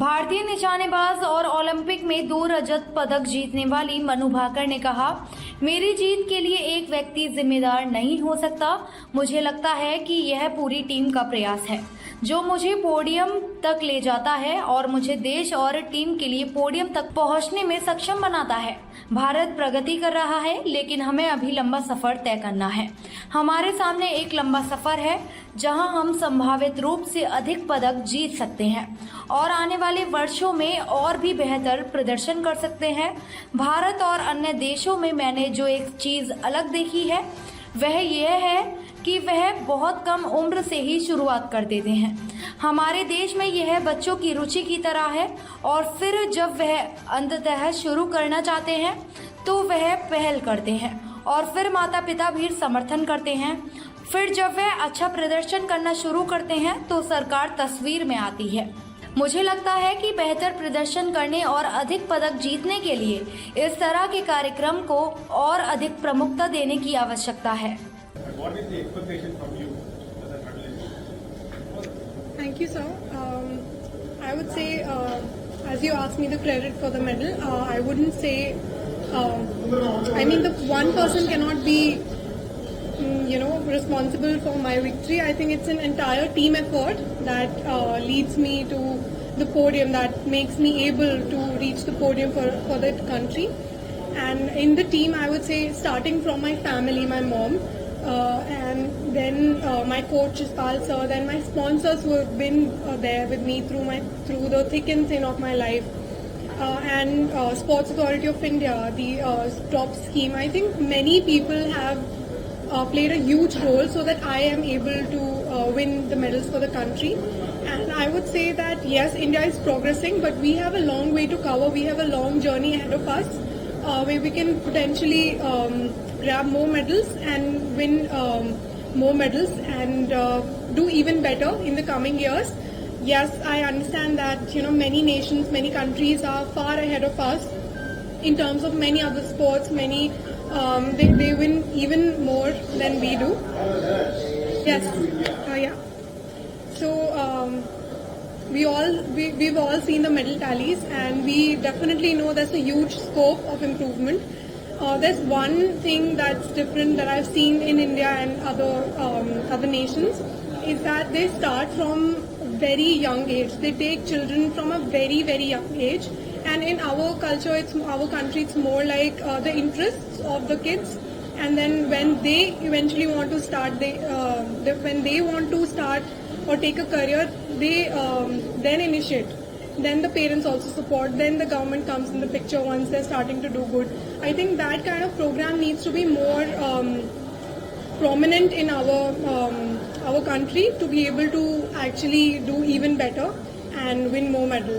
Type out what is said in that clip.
भारतीय निशानेबाज और ओलंपिक में 2 रजत पदक जीतने वाली मनु भाकर ने कहा, मेरी जीत के लिए एक व्यक्ति जिम्मेदार नहीं हो सकता। मुझे लगता है कि यह पूरी टीम का प्रयास है जो मुझे पोडियम तक ले जाता है और मुझे देश और टीम के लिए पोडियम तक पहुंचने में सक्षम बनाता है। भारत प्रगति कर रहा है, लेकिन हमें अभी लंबा सफर तय करना है। हमारे सामने एक लंबा सफर है जहां हम संभावित रूप से अधिक पदक जीत सकते हैं और आने वाले वर्षों में और भी बेहतर प्रदर्शन कर सकते हैं। भारत और अन्य देशों में मैंने जो एक चीज अलग देखी है वह यह है कि वह बहुत कम उम्र से ही शुरुआत कर देते हैं। हमारे देश में यह बच्चों की रुचि की तरह है और फिर जब वह अंततः शुरू करना चाहते हैं तो वह पहल करते हैं और फिर माता पिता भी समर्थन करते हैं। फिर जब वह अच्छा प्रदर्शन करना शुरू करते हैं तो सरकार तस्वीर में आती है। मुझे लगता है कि बेहतर प्रदर्शन करने और अधिक पदक जीतने के लिए इस तरह के कार्यक्रम को और अधिक प्रमुखता देने की आवश्यकता है। What is the expectation from you as a medalist? Thank you, sir. I would say, as you asked me the credit for the medal, I wouldn't say. I mean, the one person cannot be, responsible for my victory. I think it's an entire team effort that leads me to the podium, that makes me able to reach the podium for the country. And in the team, I would say, starting from my family, my mom. And then my coach Ispal sir, then my sponsors who have been there with me through the thick and thin of my life, and Sports Authority of India, the top scheme. I think many people have played a huge role so that I am able to win the medals for the country. And I would say that yes, India is progressing, but we have a long way to cover. We have a long journey ahead of us, where we can potentially grab more medals and win more medals and do even better in the coming years. Yes, I understand that many nations, many countries are far ahead of us in terms of many other sports. Many they win even more than we do. Yes, yeah. So we've all seen the medal tallies, and we definitely know there's a huge scope of improvement. There's one thing that's different that I've seen in India and other nations is that they start from very young age. They take children from a very, very young age. And in our culture, our country, it's more like the interests of the kids. And then when they eventually want to start, when they want to start or take a career, they then initiate. Then the parents also support, then the government comes in the picture once they're starting to do good. I think that kind of program needs to be more prominent in our country to be able to actually do even better and win more medals.